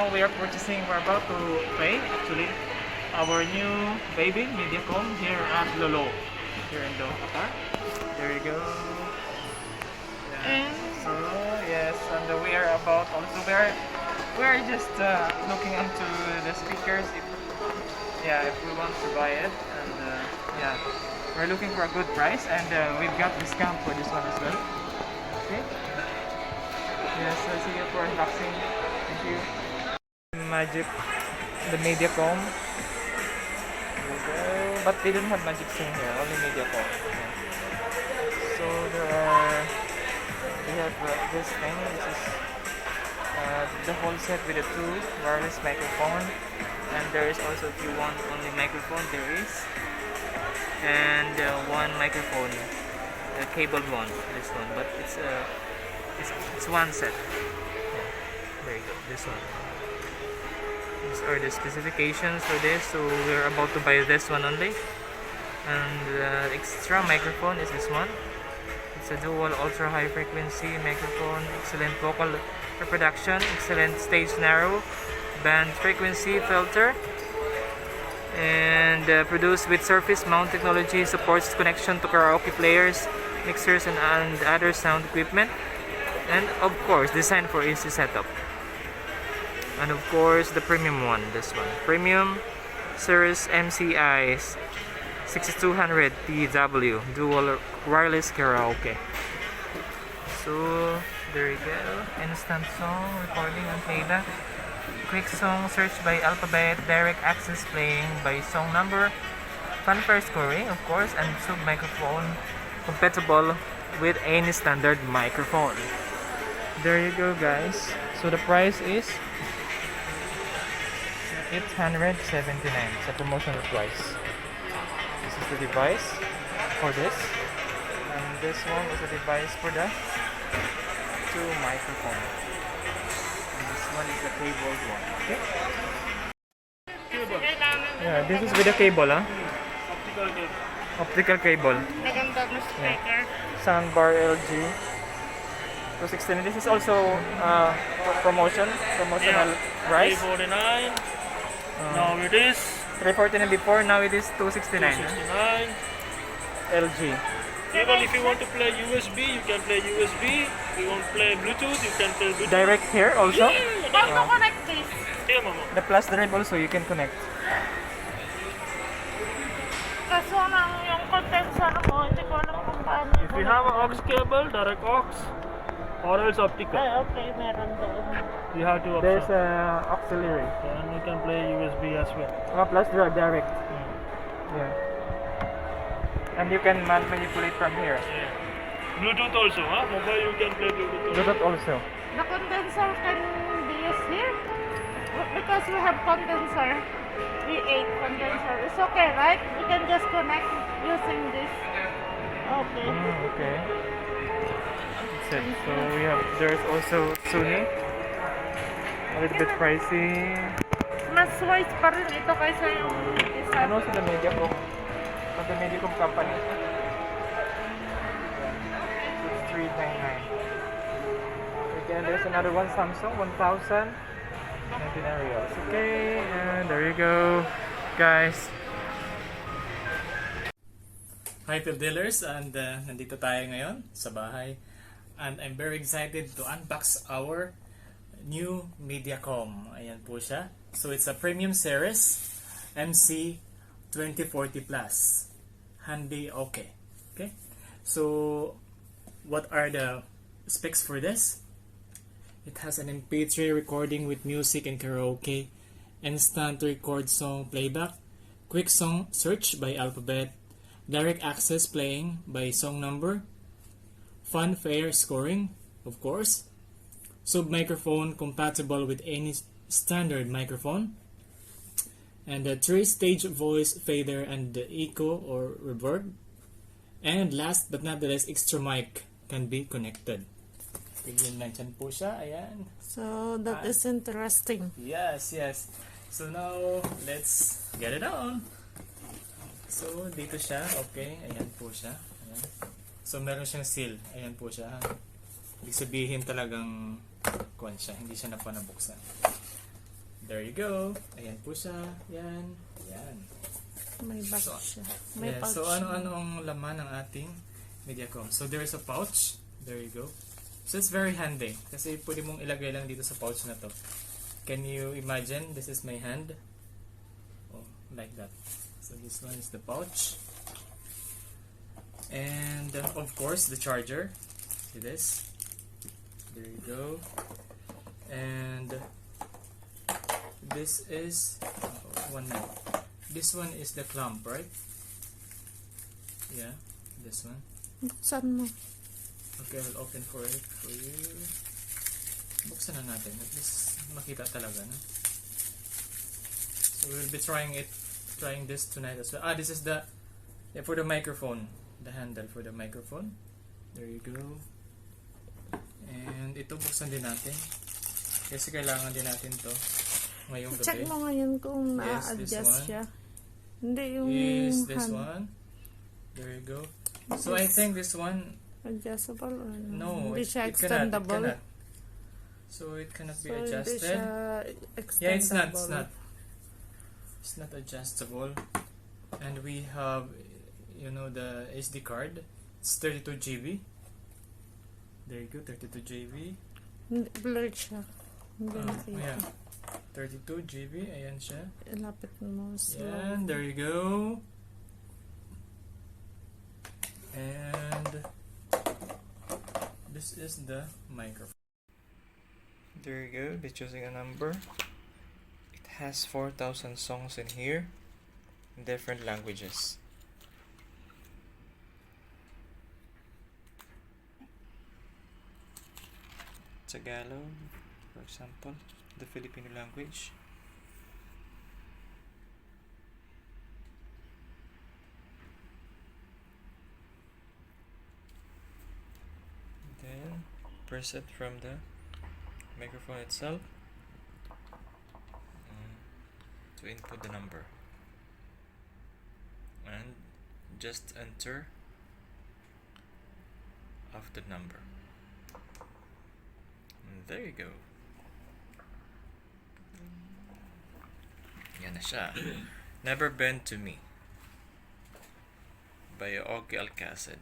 now we are purchasing, we're about to pay actually our new baby Mediacom here at Lolo, here in Qatar. There you go. Yeah. So yes, and we are about also we're just looking into the speakers if we want to buy it, and yeah, we're looking for a good price, and we've got discount for this one as well. Okay. Yes, see you for unboxing. Thank you. Magic, the Mediacom. There you go. But they don't have Magic Sync here, only Mediacom. Yeah. So we have this thing. This is the whole set with a 2 wireless microphone, and there is also, if you want only microphone, there is, and one microphone, the cabled one, this one, but it's one set. Yeah. There you go, this one. These are the specifications for this, so we're about to buy this one only. And the extra microphone is this one. It's a dual ultra high frequency microphone, excellent vocal reproduction, excellent stage narrow band frequency filter, and produced with surface mount technology, supports connection to karaoke players, mixers, and other sound equipment, and of course designed for easy setup. And of course the premium one, this one, premium series MCI 6200 PW dual wireless karaoke. So there you go, instant song recording and playback, quick song search by alphabet, direct access playing by song number, fanfare scoring of course, and sub microphone compatible with any standard microphone. There you go guys. So the price is 879. It's a promotional price. This is the device for this, and this one is a device for the 2 microphone, and this one is the cabled one. Okay. Yeah, this is with the cable, huh? Optical cable. Optical cable. Maganda na speaker. Soundbar LG 216. This is also promotional price. 349. Now it is 349 before, now it is 269. 269. LG. Even if you want to play USB, you can play USB. If you want to play Bluetooth, you can play Bluetooth. Direct here also. How to connect this? Yeah, mama. The plus drive also you can connect. Kaso lang yung condenser ko, hindi ko alam kung paano. If you have an aux cable, direct aux, or else optical, Ay, okay, meron doon. you have to There's option. auxiliary. And you can play USB as well. Plus drive direct. Yeah. And you can manipulate from here. Yeah. Bluetooth also, huh? Mobile you can play Bluetooth also. Bluetooth also. The condenser can be used here? Because we have condenser. V8 condenser. It's okay, right? We can just connect using this. Okay. Okay. So there's also Sony. A little bit pricey. Mas wise pa rin ito kaysa yung isa. And also the Mediacom. Of the Mediacom company. It's 399. Again, there's another one, Samsung 1000. 19 reals. Okay, and there you go, guys. Hi PIL dealers, and nandito tayo ngayon sa bahay, and I'm very excited to unbox our new Mediacom. Ayan po siya. So it's a premium series MC 2040 Plus HANDYOKE. Okay, so what are the specs for this? It has an MP3 recording with music and karaoke, instant record song playback, quick song search by alphabet, direct access playing by song number, fanfare scoring, of course, sub microphone compatible with any standard microphone, and a 3-stage voice fader and the echo or reverb, and last but not the least, extra mic can be connected. Tignan natin po siya. Ayan. So, that is interesting. Yes, yes. So now, let's get it on. So, dito siya. Okay. Ayan po siya. Ayan. So, meron siyang seal. Ayan po siya. Ibig sabihin talagang kuwan siya. Hindi siya napanabuksan. There you go. Ayan po siya. Yan. Yan. May bag So, siya. May Yeah, pouch. so ano-ano ang laman ng ating Mediacom. So there is a pouch. There you go. So it's very handy kasi pwede mong ilagay lang dito sa pouch na to. Can you imagine? This is my hand. Oh, like that. So this one is the pouch. And of course the charger. See this? There you go. And this is one minute. This one is the clamp, right? Yeah, this one. Buksan mo. Okay, I'll open for it for you. Buksan na natin. At least makita talaga, no? So we'll be trying this tonight as well. Ah, this is the for the microphone. The handle for the microphone. There you go. And ito buksan din natin. Kasi kailangan din natin to ngayong gabi. Check mo ngayon kung Yes, this na-adjust one. siya. Hindi yung Is this hand one? There you go. So I think this one. adjustable or No, hindi siya it cannot. extendable. So it cannot be So, hindi adjusted. siya extendable. Yeah, it's not. It's not adjustable. And we have, you know, the SD card. It's 32 GB. There you go, 32 GB. Blurred siya. Hindi nakita. Yeah, 32 GB. Ayan siya. Ilapit mo slow. And there you go. And this is the microphone. There you go. Be choosing a number. It has 4,000 songs in here in different languages. Tagalog, for example, the Filipino language. Then press it from the microphone itself to input the number, and just enter after the number. And there you go. Yan na siya. Never Been to Me by Ogie Alcacid.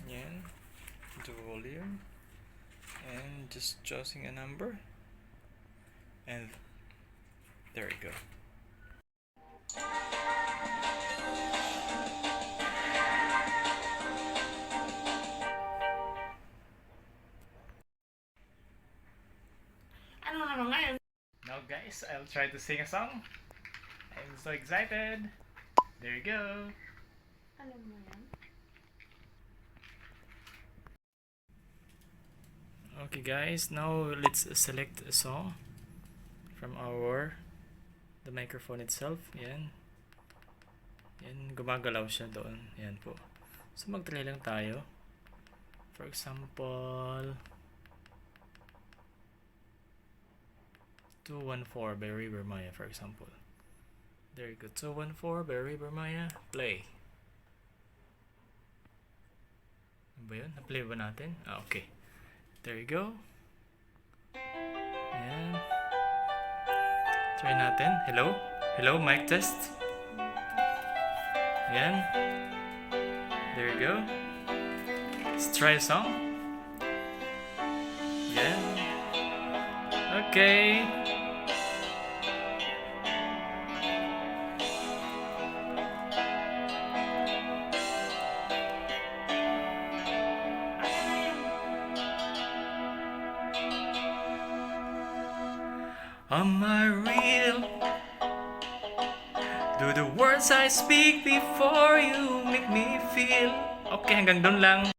Yan. The volume. And just choosing a number. And there you go. Ano naman ngayon? Now guys, I'll try to sing a song. I'm so excited. There you go. Alam mo yan? Okay guys, now let's select a song from the microphone itself. Yan. Yan, gumagalaw siya doon. Yan po. So mag-try lang tayo. For example, 214 by River Maya, for example. There you go. 214 by River Maya. Play. Ano ba yun? Na-play ba natin? Ah, okay. There you go. Ayan. Try natin. Hello? Hello, mic test. Ayan. There you go. Let's try a song. Ayan. Okay. Am I real? Do the words I speak before you make me feel? Okay, hanggang doon lang.